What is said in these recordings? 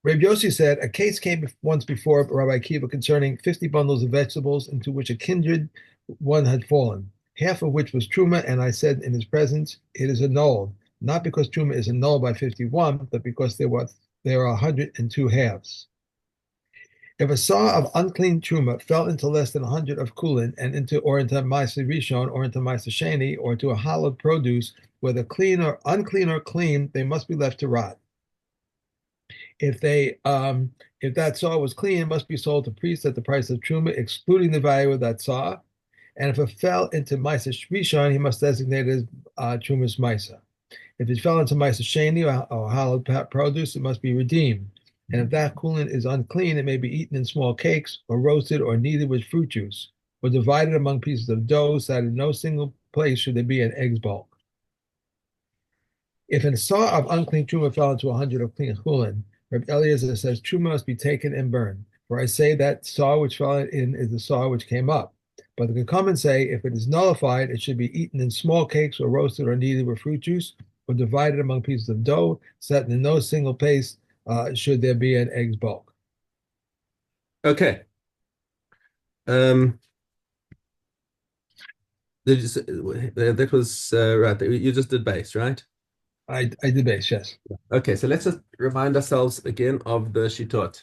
Rabbi Yossi said, a case came once before Rabbi Akiva concerning 50 bundles of vegetables into which a kindred one had fallen, half of which was truma, and I said in his presence, it is annulled, not because truma is annulled by 51, but because there are 102 halves. If a saw of unclean truma fell into less than 100 of kulin and into Ma'aseh Rishon or into Ma'aseh Sheni or to a hallowed produce, whether clean or unclean or clean, they must be left to rot. If they if that saw was clean, it must be sold to priests at the price of truma, excluding the value of that saw. And if it fell into Ma'aseh Rishon, he must designate it as trumas Ma'aseh. If it fell into Ma'aseh Sheni or hallowed produce, it must be redeemed. And if that coolant is unclean, it may be eaten in small cakes, or roasted, or kneaded with fruit juice, or divided among pieces of dough, so that in no single place should there be an egg's bulk. If a saw of unclean truma fell into 100 of clean chulin, Reb Eliezer says truma must be taken and burned. For I say that saw which fell in is the saw which came up. But the Gekumen say if it is nullified, it should be eaten in small cakes or roasted or kneaded with fruit juice or divided among pieces of dough, so that in no single place should there be an egg's bulk. Okay. Um, that was right. You just did base, right? I debate, yes. Okay, so let's just remind ourselves again of the shitot.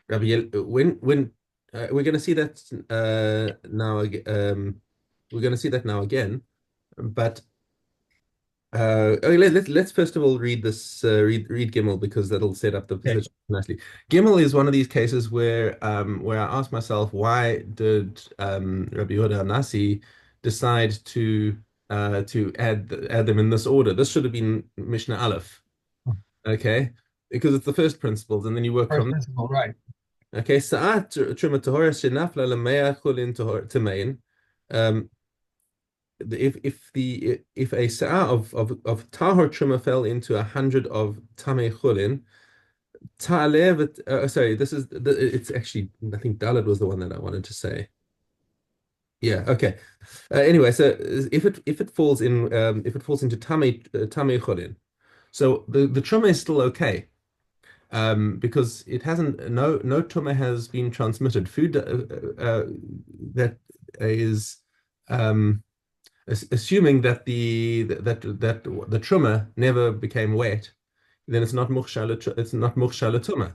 When we're going to see that now, we're going to see that now again. But okay, let's first of all read this read Gimel because that'll set up the Okay. position nicely. Gimel is one of these cases where I ask myself why did Rabbi Yehuda Nasi decide to add them in this order? This should have been Mishnah Aleph, okay? Because it's the first principles, and then you work First from principle, right. okay. Sa'at truma tahora shenafla lemea chulin tamein. Um, if a sa'ah of tahor truma fell into 100 of tamei chulin, ta'alev. Sorry, this is it's actually I think Dalad was the one that I wanted to say. Yeah. Okay. Anyway, so if it falls into tamei chulin, so the truma is still okay. Because it hasn't no trauma has been transmitted. Food that is um, assuming that the trauma never became wet, then it's not mukhshala tuma.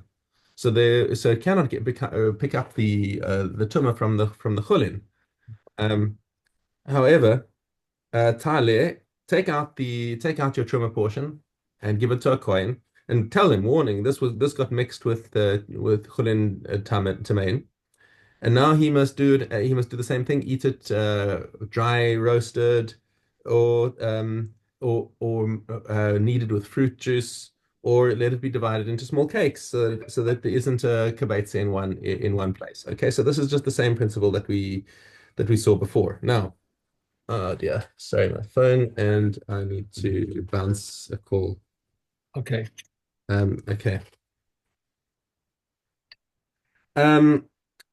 So it cannot pick up the tuma from the chulin. Um, However, Tale, take out your trimmer portion and give it to a coin and tell him, warning, this got mixed with chulin tamain, and now he must do it. He must do the same thing. Eat it dry, roasted, or kneaded with fruit juice, or let it be divided into small cakes, so that there isn't a kibbutz in one place. Okay, so this is just the same principle that we saw before. Now. Oh dear. Sorry, my phone, and I need to bounce a call. Okay. Okay. Um,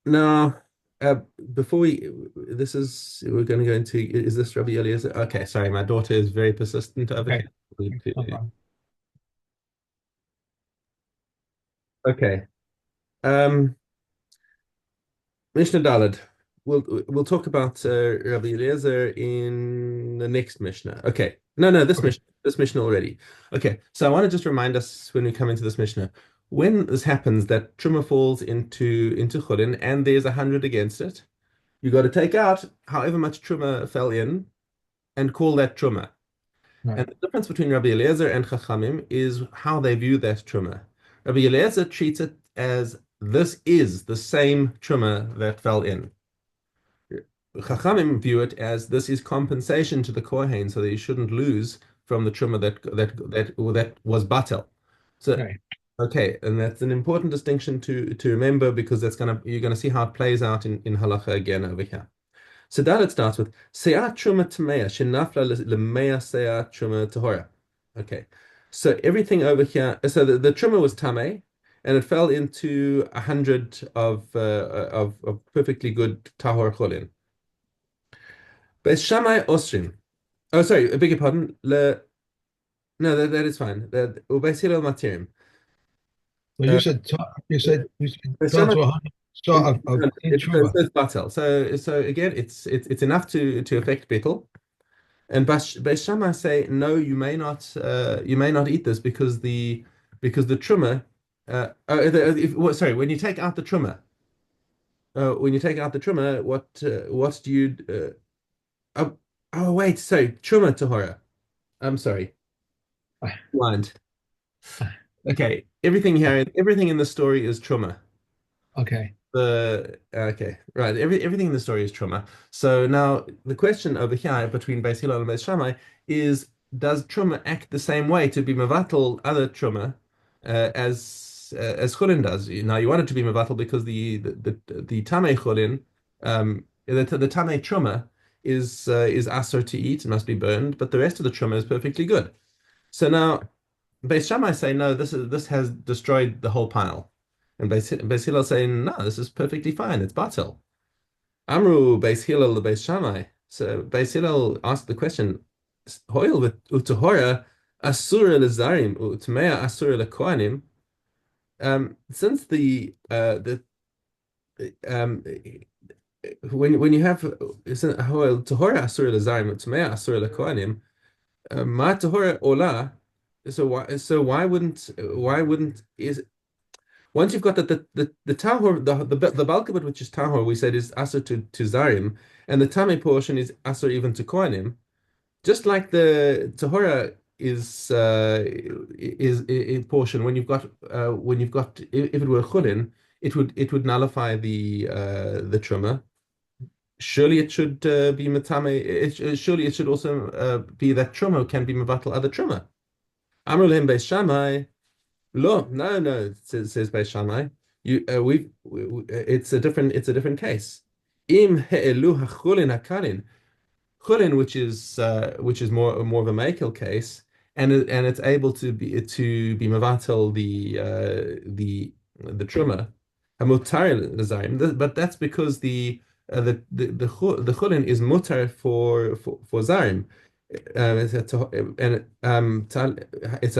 Now, uh, before we're going to go into, is this Rabbi Eliezer? Okay, sorry, my daughter is very persistent over Okay. here. We need No to- problem. Okay. Um, Mishnah Daled. We'll talk about Rabbi Eliezer in the next Mishnah. Okay. No, Okay. This Mishnah already. Okay. So I want to just remind us when we come into this Mishnah, when this happens that Truma falls into Chulin and there's 100 against it, you got to take out however much Truma fell in and call that Truma. Right. And the difference between Rabbi Eliezer and Chachamim is how they view that Truma. Rabbi Eliezer treats it as this is the same Truma that fell in. Chachamim view it as this is compensation to the Kohen, so that he shouldn't lose from the truma that was batel. So, Right. okay, and that's an important distinction to remember because you're gonna see how it plays out in halacha again over here. So that it starts with se'at truma tameya shenafla lemeya se'at truma tahora. Okay, so everything over here. So the truma was tame, and it fell into 100 of perfectly good tahor cholin. But Shammai Osrim. Oh, sorry, I beg your pardon. No, that is fine. Ubeis Hillel Matirim. Well, Uh, you said Beis down Shammai, to 100 saw of clean so truma. it's batel. So again, it's enough to affect betel. And Beis Shammai say no, you may not eat this because the truma. Sorry, when you take out the truma, what do you? Oh, oh wait, sorry, truma tahora. I'm sorry, blind. Okay, everything in the story is truma. Okay. The okay, right. Everything in the story is truma. So now the question over here between Beis Hillel and Beis Shammai is: does truma act the same way to be mevatel other truma as chulin does? Now you want it to be mevatel because the tamei chulin, the tamei truma is asur to eat, it must be burned, but the rest of the truma is perfectly good. So now Beis Shammai say no, this has destroyed the whole pile. And Beis Hillel saying, no, this is perfectly fine. It's batil. Amru Beis Hillel the Beis Shammai. So Beis Hillel asked the question, Hoil utahora asura lezarim utmea asura lekohanim. Since the when you have Hoil tahora asura lezarim utmea asura lekohanim, ma tahora ola. So why wouldn't is once you've got the tahor the bulk of it which is tahor we said is asur to zarim and the tame portion is asur even to kohanim just like the tahora is portion when you've got if it were chulin it would nullify the truma. Surely it should be matame. Surely it should also be that truma can be mevatel other truma. Amru lehem beis Shammai. No, says Beis Shammai. It's a different case. Im he'elu hachulin hakarin, chulin, which is more of a makel case, and it's able to be mevatel the truma, hamutar lezarim. But that's because the chulin is mutar for zarim. It's a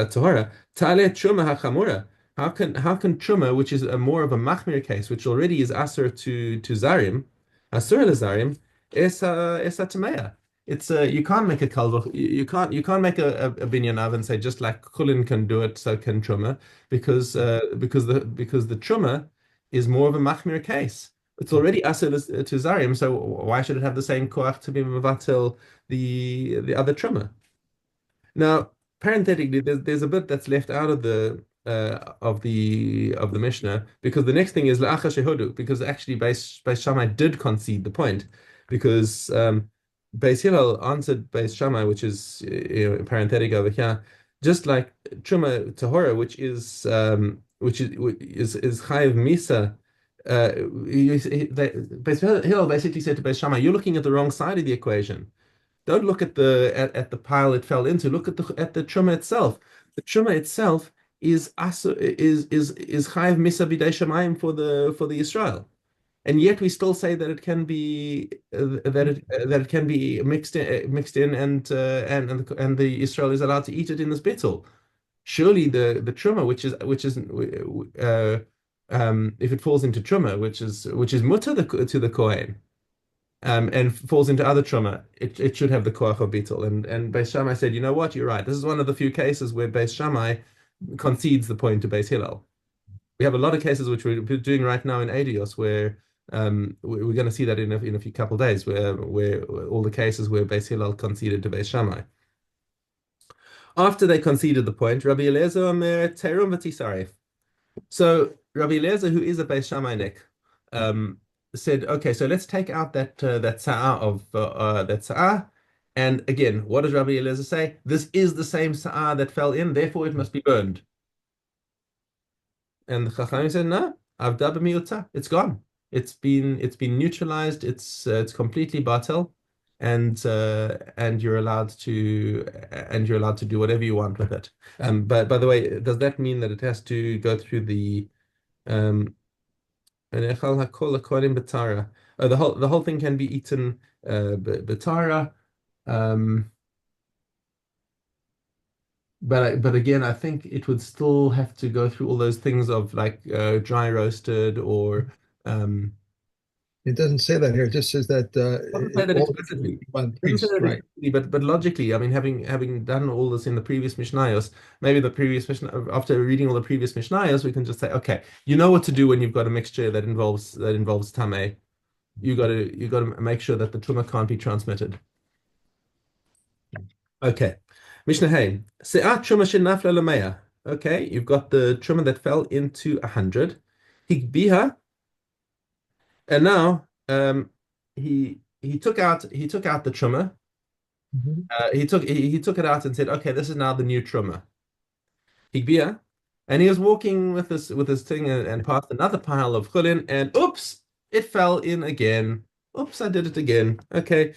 tahora. Tale truma hachamura. How can truma, which is a more of a machmir case, which already is asur to zarim, asur lezarim, is a tamea. It's you can't make a kalvach. You can't make a binyan av and say just like chulin can do it, so can truma, because the truma is more of a machmir case. It's already asur to zarim, so why should it have the same koach to be mevatel the other truma? Now, parenthetically, there's a bit that's left out of the Mishnah because the next thing is la'acha shehodu because actually Beis Shammai did concede the point because Beis Hillel answered Beis Shammai, which is parenthetic over here, just like Truma Tahora, which is Chayiv Misa. Beis Hillel basically said to Beis Shammai, "You're looking at the wrong side of the equation. Don't look at the pile it fell into. Look at the truma itself. The truma itself is chayiv misa b'dei shamayim for the Israel, and yet we still say that it can be that it can be mixed in and the Israel is allowed to eat it in this bittul. Surely the truma which is if it falls into truma which is mutter to the kohen and falls into other trauma, it should have the koach of beetle. And Beis Shammai said, you know what, you're right. This is one of the few cases where Beis Shammai concedes the point to Beis Hillel. We have a lot of cases which we're doing right now in Adios where we're going to see that in a few couple of days where all the cases where Beis Hillel conceded to Beis Shammai. After they conceded the point, Rabbi Eliezer Omer Terum v'tisaref. So Rabbi Eliezer, who is a Beis Shammainik, said, okay, so let's take out that sa'ah that sa'ah. And again, what does Rabbi Eliezer say? This is the same sa'ah that fell in, therefore it must be burned. And the Chachamim said, no, avda b'miuta, it's gone. It's been neutralized. It's completely batel, and you're allowed to do whatever you want with it. But by the way, does that mean that it has to go through the the whole thing can be eaten betara. Um, but again, I think it would still have to go through all those things of like dry roasted or It doesn't say that here. It just says that doesn't say that all the food explicitly. by the Doesn't say priest, that right? explicitly, but logically, I mean, having done all this in the previous Mishnayos, maybe the previous Mishnah, after reading all the previous Mishnayos, we can just say, okay, you know what to do when you've got a mixture that involves tame. You got to make sure that the truma can't be transmitted. Okay, Mishnah Hey, Se'at truma shenafla lameya. Okay, you've got the truma that fell into 100. Higbiha, and now he took out the truma. Mhm. He took it out and said, "Okay, this is now the new truma." Higbia, and he was walking with his thing and passed another pile of chulin, and oops, it fell in again. Oops, I did it again. Okay,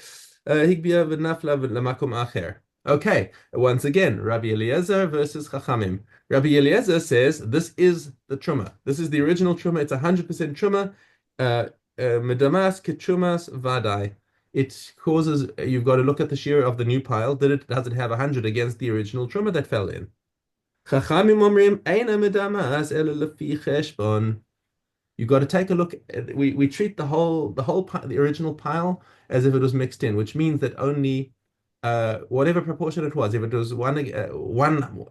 Higbia v'nafla v'lamakom acher. Okay, once again, Rabbi Eliezer versus Chachamim. Rabbi Eliezer says this is the truma. This is the original truma. It's 100% truma. Medamas ketrumas vadai. It causes you've got to look at the shear of the new pile. Does it have 100 against the original truma that fell in? Chachamim omrim eina medamas ela lefi cheshbon. You got to take a look. We treat the original pile as if it was mixed in, which means that only whatever proportion it was, if it was one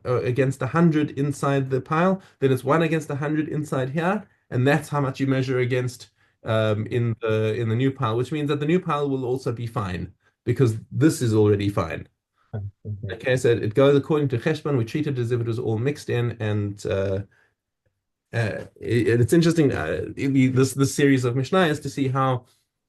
against 100 inside the pile, then it's one against 100 inside here, and that's how much you measure against in the new pile, which means that the new pile will also be fine because this is already fine. Okay. Okay, so it goes according to Cheshbon. We treat it as if it was all mixed in, and it's interesting this series of Mishnayos to see how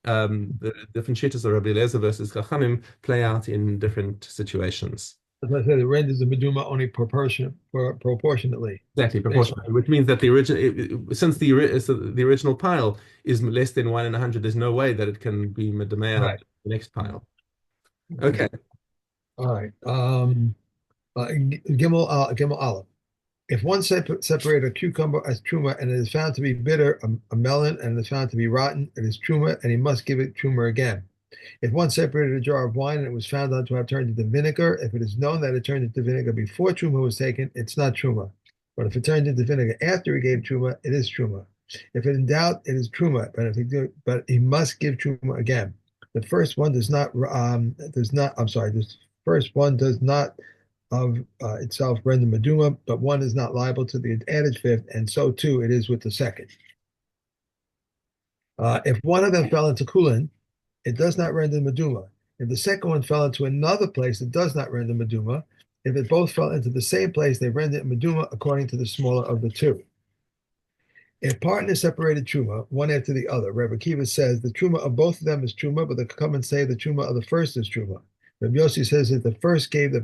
the different shittas of Rabbi Eliezer versus Chachamim play out in different situations. As I said, it renders the meduma only proportionately. Exactly, Based on proportionally, which means that the original, since so the original pile is less than 1 in 100, there's no way that it can be medamea right. the next pile. Okay. Okay. All right. Gimel Aleph. If one separate a cucumber as truma and it is found to be bitter, a melon, and it is found to be rotten, it is truma, and he must give it truma again. If one separated a jar of wine and it was found out to have turned into vinegar, if it is known that it turned into vinegar before truma was taken, it's not truma. But if it turned into vinegar after he gave truma, it is truma. If in doubt, it is truma. But he must give truma again. The first one does not. Does not. I'm sorry. This first one does not of itself render meduma, but one is not liable to the added fifth, and so too it is with the second. If one of them fell into kulin, it does not render meduma. If the second one fell into another place, it does not render meduma. If it both fell into the same place, they render it meduma according to the smaller of the two. If partners separated truma, one after the other, Rebbe Kiva says the truma of both of them is truma, but they come and say the truma of the first is truma. Rebbe Yossi says that the first gave the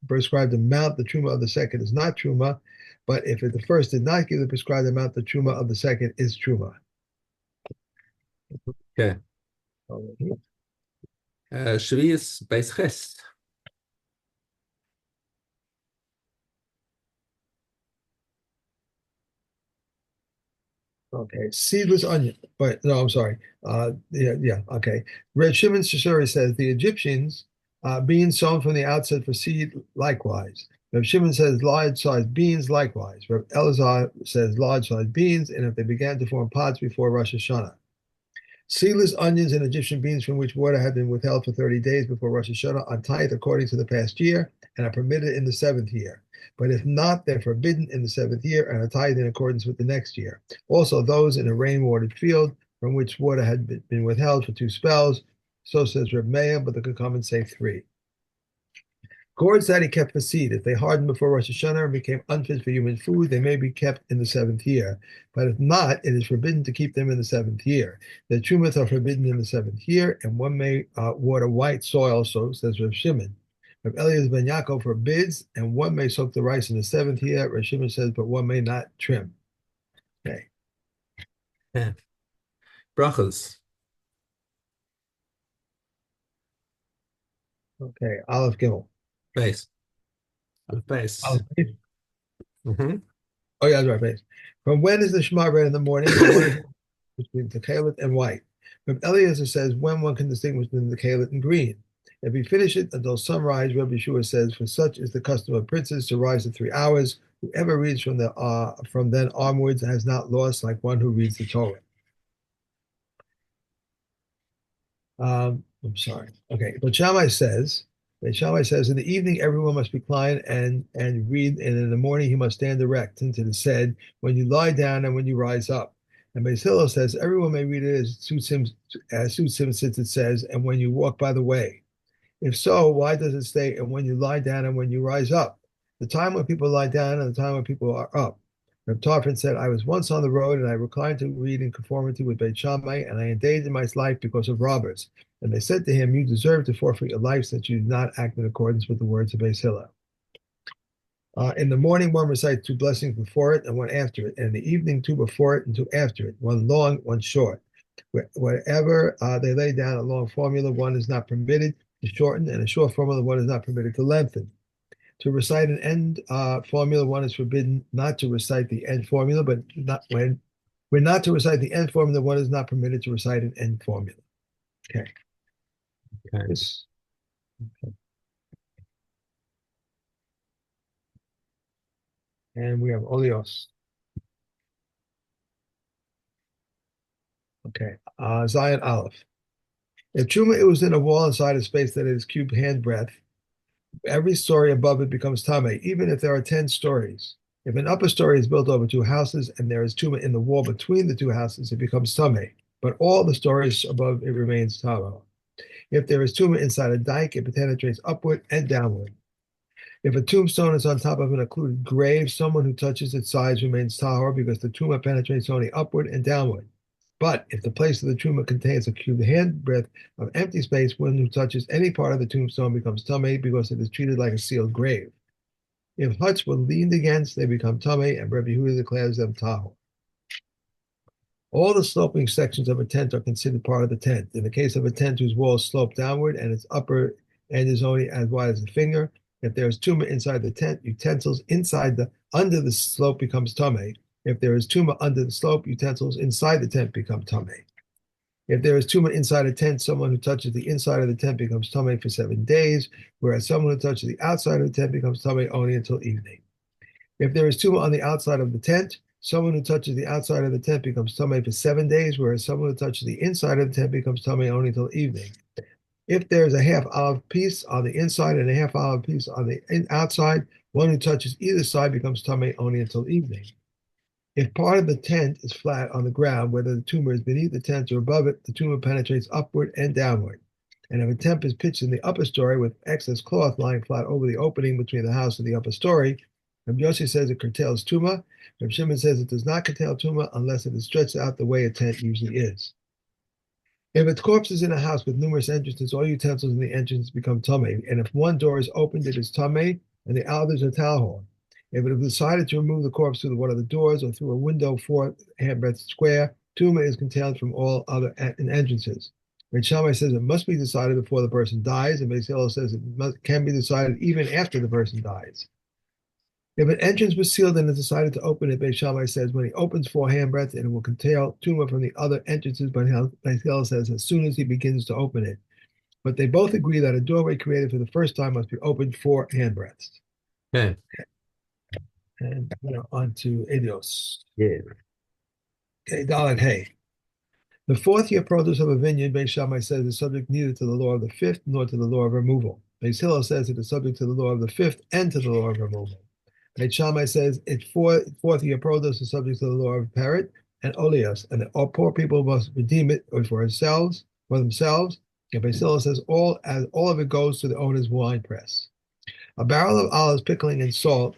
prescribed amount, the truma of the second is not truma, but if the first did not give the prescribed amount, the truma of the second is truma. Okay. Shvius Beis Ches. Okay, seedless onion. But no, I'm sorry. Yeah. Okay. Red Shimon Shishori says the Egyptians beans sown from the outset for seed likewise. Reb Shimon says large-sized beans likewise. Reb Elazar says large-sized beans, and if they began to form pods before Rosh Hashanah. Seedless onions and Egyptian beans from which water had been withheld for 30 days before Rosh Hashanah are tithe according to the past year and are permitted in the seventh year. But if not, they're forbidden in the seventh year and are tithed in accordance with the next year. Also, those in a rain-watered field from which water had been withheld for two spells, so says Reb Meir, but the Chachamim say three. Gourds that he kept for seed, if they hardened before Rosh Hashanah and became unfit for human food, they may be kept in the seventh year. But if not, it is forbidden to keep them in the seventh year. The trumas are forbidden in the seventh year, and one may water white soil, so says Rav Shimon. Rav Elias ben Yaakov forbids, and one may soak the rice in the seventh year. Rav Shimon says, but one may not trim. Okay. Yeah. Brachos. Okay. Aleph Gimel. Base. Base. Aleph Base. Mm-hmm. Oh, yeah, that's right, base. From when is the Shema read in the morning, and when is it between the kalit and white? From Eliezer says when one can distinguish between the kalit and green. If we finish it until sunrise, Rabbi Yeshua says, for such is the custom of princes to rise in 3 hours. Whoever reads from then onwards has not lost like one who reads the Torah. I'm sorry. Okay, but Shammai says, in the evening everyone must recline and read, and in the morning he must stand erect. Into the said, when you lie down and when you rise up. And Beis Hillel says, everyone may read it as suits him, since it says, and when you walk by the way. If so, why does it say, and when you lie down and when you rise up? The time when people lie down and the time when people are up. Reb Tarfon said, I was once on the road and I reclined to read in conformity with Beit Shammai, and I endangered my life because of robbers. And they said to him, you deserve to forfeit your life since you did not act in accordance with the words of Beis Hillel. In the morning, one recites 2 blessings before it and one after it, and in the evening, 2 before it and 2 after it, one long, one short. Wherever they lay down a long formula, one is not permitted to shorten, and a short formula, one is not permitted to lengthen. To recite an end formula, one is forbidden not to recite the end formula, but not when not to recite the end formula, one is not permitted to recite an end formula. Okay. Okay. This, and we have Olios. Okay. Zion Aleph. If Truma it was in a wall inside a space that is cubed handbreadth, every story above it becomes Tame, even if there are 10 stories. If an upper story is built over 2 houses and there is Tuma in the wall between the 2 houses, it becomes Tame. But all the stories above it remains Tama. If there is Tuma inside a dike, it penetrates upward and downward. If a tombstone is on top of an occluded grave, someone who touches its sides remains tahor because the tumah penetrates only upward and downward. But if the place of the tumah contains a cubed handbreadth of empty space, one who touches any part of the tombstone becomes tameh because it is treated like a sealed grave. If huts were leaned against, they become tameh, and Rabbi Yehuda declares them tahor. All the sloping sections of a tent are considered part of the tent. In the case of a tent whose walls slope downward and its upper end is only as wide as a finger, if there is tumah inside the tent, utensils under the slope becomes tameh. If there is tumah under the slope, utensils inside the tent become tameh. If there is tumah inside a tent, someone who touches the inside of the tent becomes tameh for 7 days, whereas someone who touches the outside of the tent becomes tameh only until evening. If there is tumah on the outside of the tent, someone who touches the outside of the tent becomes tameh for 7 days, whereas someone who touches the inside of the tent becomes tameh only until evening. If there is a half olive piece on the inside and a half olive piece on the outside, one who touches either side becomes tameh only until evening. If part of the tent is flat on the ground, whether the tumor is beneath the tent or above it, the tumor penetrates upward and downward. And if a tent is pitched in the upper story with excess cloth lying flat over the opening between the house and the upper story, Rabbi Yossi says it curtails tumah. Rabbi Shimon says it does not curtail tumah unless it is stretched out the way a tent usually is. If a corpse is in a house with numerous entrances, all utensils in the entrance become tameh. And if one door is opened, it is tameh, and the others are tahor. If it is decided to remove the corpse through one of the doors or through a window 4 handbreadth square, tumah is contained from all other entrances. When Shammai says it must be decided before the person dies, and Beis Hillel says it can be decided even after the person dies. If an entrance was sealed and is decided to open it, Beis Shammai says when he opens 4 handbreadths, it will contain tumah from the other entrances, but Beis Hillel says as soon as he begins to open it. But they both agree that a doorway created for the first time must be opened 4 handbreadths. Okay. And on to Edios. Yeah. Okay, Dalet Hey. The 4th year produce of a vineyard, Beis Shammai says, is subject neither to the law of the 5th nor to the law of removal. Beis Hillel says it is subject to the law of the 5th and to the law of removal. Beit Shammai says its 4th year produce is subject to the law of parrot and oleos, and all poor people must redeem it for themselves. And Beit Hillel says all of it goes to the owner's wine press. A barrel of olives, pickling, and salt.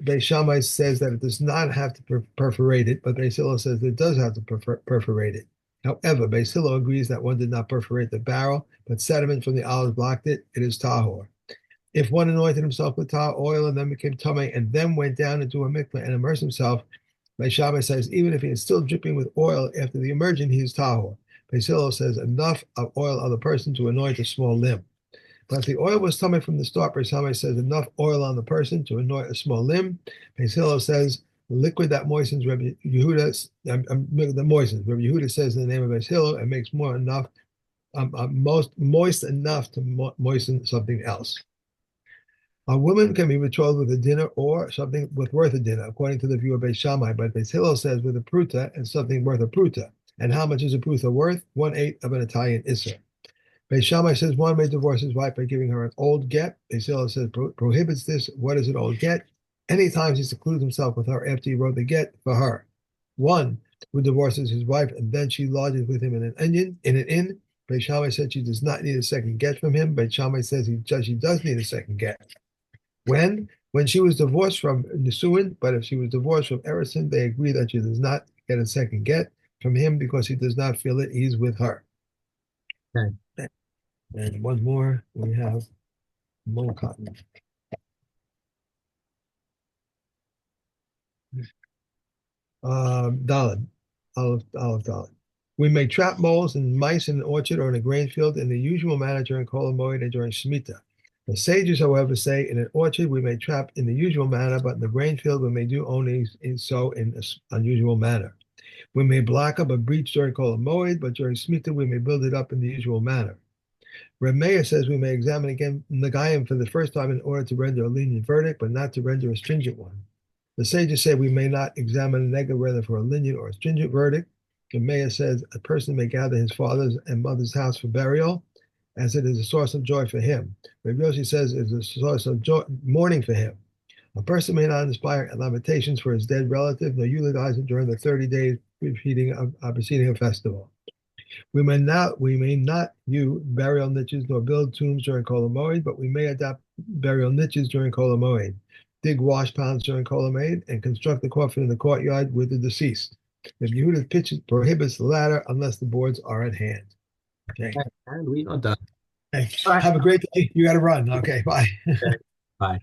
Beit Shammai says that it does not have to perforate it, but Beit Hillel says it does have to perforate it. However, Beit Hillel agrees that one did not perforate the barrel, but sediment from the olives blocked it. It is tahor. If one anointed himself with tar oil and then became tameh and then went down into a mikveh and immersed himself, Beit Shammai says even if he is still dripping with oil after the immersion, he is tahor. Beit Hillel says enough of oil on the person to anoint a small limb. But if the oil was tameh from the start, Beit Shammai says enough oil on the person to anoint a small limb. Beit Hillel says the liquid that moistens Rabbi Yehuda, Rabbi Yehuda says in the name of Beit Hillel and makes more enough most moist enough to moisten something else. A woman can be betrothed with a dinner or something with worth a dinner, according to the view of Beis Shammai, but Beis Hillel says with a pruta and something worth a pruta. And how much is a pruta worth? 1/8 of an Italian isser. Beis Shammai says one may divorce his wife by giving her an old get. Beis Hillel says prohibits this. What is an old get? Any times he secludes himself with her after he wrote the get for her. One who divorces his wife and then she lodges with him in an inn. Beis Shammai said she does not need a second get from him. Beis Shammai says she does need a second get. When she was divorced from Nisuin, but if she was divorced from Erison, they agree that she does not get a second get from him because he does not feel at ease with her. Okay. And one more, we have Cotton. Dalit, Olive Dalit. We may trap moles and mice in an orchard or in a grain field in the usual manner during Kol Hamoed and during Shemitah. The sages, however, say in an orchard we may trap in the usual manner, but in the grain field we may do only so in an unusual manner. We may block up a breach during Kol Hamoed, but during Shemitah we may build it up in the usual manner. Reb Meir says we may examine again Nagayim for the first time in order to render a lenient verdict, but not to render a stringent one. The sages say we may not examine a nega whether for a lenient or a stringent verdict. Reb Meir says a person may gather his father's and mother's house for burial, as it is a source of joy for him. Reb Yossi says it is a source of joy, mourning for him. A person may not inspire lamentations for his dead relative, nor eulogize him during the 30 days preceding a festival. We may not use burial niches nor build tombs during Kol Hamoed, but we may adopt burial niches during Kol Hamoed, dig wash ponds during Kol Hamoed, and construct the coffin in the courtyard with the deceased. If Yehuda prohibits the latter unless the boards are at hand. Okay. And we are done. Hey, All right. have a great day. You got to run. Okay, bye. Okay. Bye.